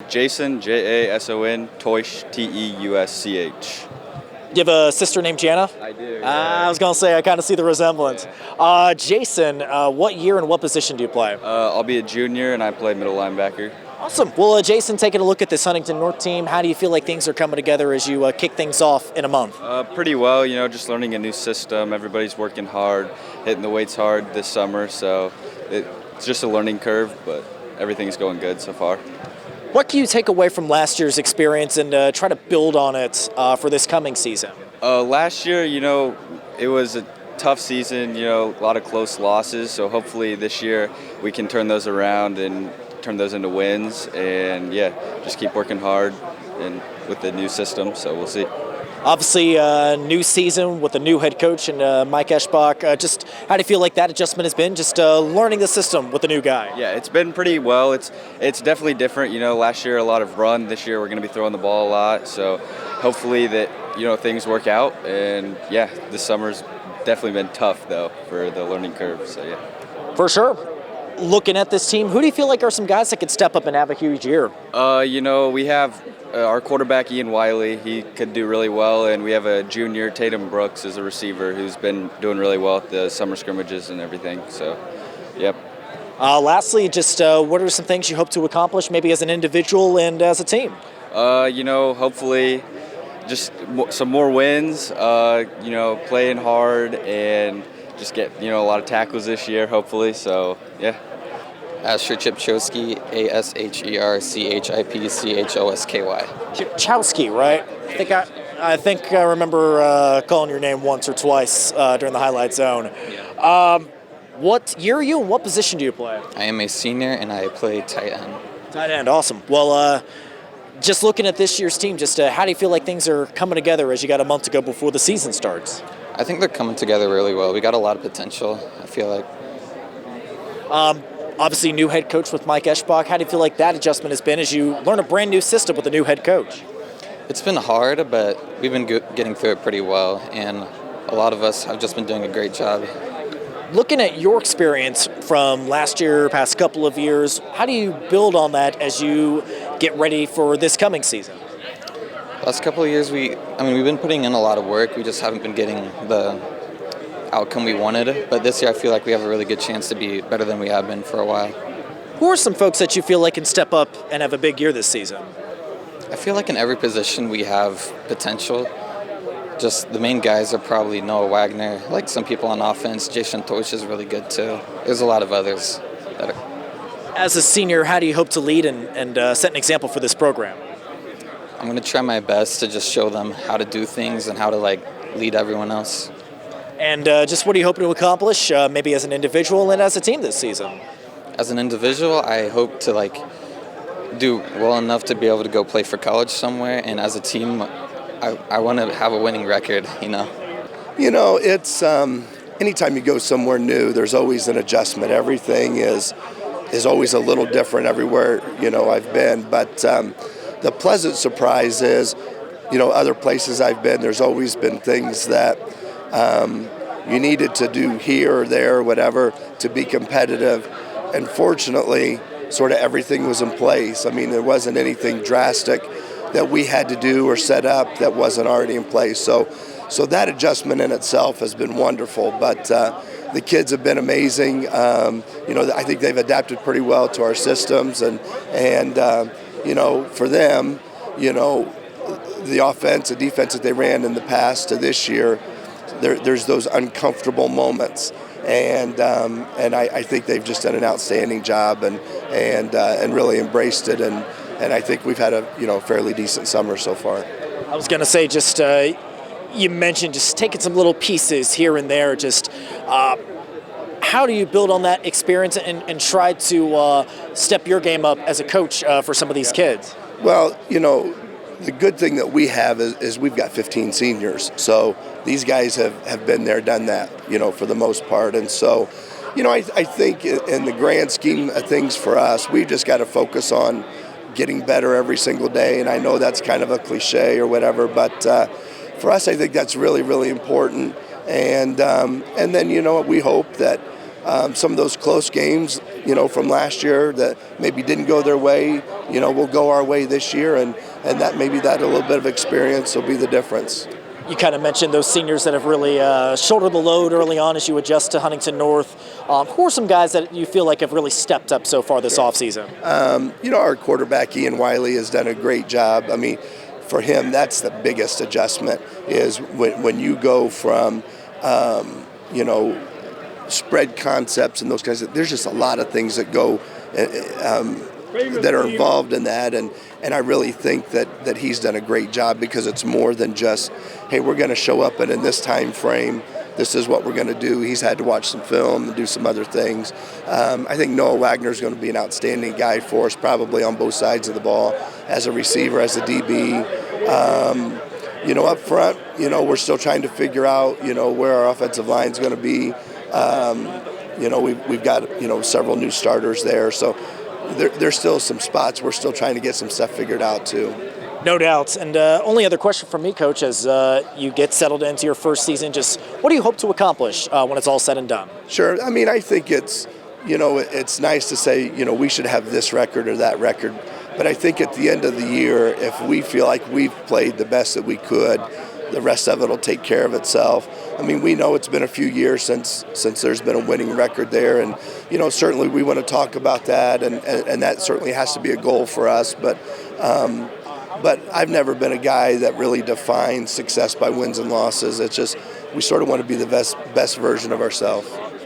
Jason, Jason, Teusch, Teusch. You have a sister named Jana? I do. I was going to say, I kind of see the resemblance. Jason, what year and what position do you play? I'll be a junior, and I play middle linebacker. Awesome. Well, Jason, taking a look at this Huntington North team, how do you feel like things are coming together as you kick things off in a month? Pretty well, just learning a new system. Everybody's working hard, hitting the weights hard this summer, so it's just a learning curve, but everything's going good so far. What can you take away from last year's experience and try to build on it for this coming season? Last year, it was a tough season, a lot of close losses, so hopefully this year we can turn those around and turn those into wins, and just keep working hard and with the new system, so we'll see. Obviously, new season with a new head coach and Mike Eschbach. Just how do you feel like that adjustment has been? Just learning the system with the new guy. Yeah, it's been pretty well. It's definitely different. Last year a lot of run. This year we're going to be throwing the ball a lot. So hopefully that things work out. And this summer's definitely been tough though for the learning curve. So for sure. Looking at this team, who do you feel like are some guys that could step up and have a huge year? We have our quarterback, Ian Wiley. He could do really well. And we have a junior, Tatum Brooks, as a receiver who's been doing really well at the summer scrimmages and everything. So, yep. Lastly, just what are some things you hope to accomplish maybe as an individual and as a team? Hopefully just some more wins, playing hard and just get, a lot of tackles this year, hopefully. So, Asher Chipchowski, ASHERCHIPCHOSKY. Chipchowski, right? I think I remember calling your name once or twice during the highlight zone. Yeah. What year are you and what position do you play? I am a senior and I play tight end. Tight end, awesome. Well, just looking at this year's team, just how do you feel like things are coming together as you got a month to go before the season starts? I think they're coming together really well. We got a lot of potential, I feel like. Obviously, new head coach with Mike Eschbach. How do you feel like that adjustment has been as you learn a brand new system with a new head coach? It's been hard, but we've been getting through it pretty well, and a lot of us have just been doing a great job. Looking at your experience from last year, past couple of years, how do you build on that as you get ready for this coming season? Last couple of years, we've been putting in a lot of work. We just haven't been getting the outcome we wanted. But this year, I feel like we have a really good chance to be better than we have been for a while. Who are some folks that you feel like can step up and have a big year this season? I feel like in every position we have potential. Just the main guys are probably Noah Wagner, like some people on offense. Jason Teusch is really good too. There's a lot of others that are. As a senior, how do you hope to lead and set an example for this program? I'm going to try my best to just show them how to do things and how to lead everyone else. And just what are you hoping to accomplish, maybe as an individual and as a team this season? As an individual, I hope to do well enough to be able to go play for college somewhere, and as a team, I want to have a winning record. It's anytime you go somewhere new, there's always an adjustment. Everything is always a little different everywhere I've been, but the pleasant surprise is, other places I've been, there's always been things that you needed to do here or there or whatever to be competitive. And fortunately, sort of everything was in place. There wasn't anything drastic that we had to do or set up that wasn't already in place. So that adjustment in itself has been wonderful. But the kids have been amazing. I think they've adapted pretty well to our systems. And for them, the offense and defense that they ran in the past to this year, there's those uncomfortable moments. And I think they've just done an outstanding job and really embraced it. And I think we've had a fairly decent summer so far. I was going to say, just you mentioned just taking some little pieces here and there. Just how do you build on that experience and try to step your game up as a coach for some of these kids? Well, the good thing that we have is we've got 15 seniors. So these guys have been there, done that, for the most part. And so, I think in the grand scheme of things for us, we've just got to focus on getting better every single day. And I know that's kind of a cliche or whatever, but for us, I think that's really, really important. And then, we hope that some of those close games, from last year that maybe didn't go their way, will go our way this year, and that maybe that a little bit of experience will be the difference. You kind of mentioned those seniors that have really shouldered the load early on as you adjust to Huntington North. Who are some guys that you feel like have really stepped up so far this offseason? Our quarterback, Ian Wiley, has done a great job. I mean, for him, that's the biggest adjustment is when you go from, spread concepts and those kinds of, there's just a lot of things that go that are involved in that, and I really think that he's done a great job because it's more than just, hey, we're going to show up and in this time frame, this is what we're going to do. He's had to watch some film and do some other things. I think Noah Wagner is going to be an outstanding guy for us, probably on both sides of the ball, as a receiver, as a DB. Up front, we're still trying to figure out, where our offensive line is going to be. We've got, several new starters there, so there's still some spots we're still trying to get some stuff figured out too. No doubt. And only other question from me, Coach, as you get settled into your first season, just what do you hope to accomplish when it's all said and done? Sure. I mean, I think it's nice to say, we should have this record or that record. But I think at the end of the year, if we feel like we've played the best that we could, the rest of it will take care of itself. I mean, we know it's been a few years since there's been a winning record there, and certainly we want to talk about that, and that certainly has to be a goal for us. But I've never been a guy that really defines success by wins and losses. It's just we sort of want to be the best version of ourselves.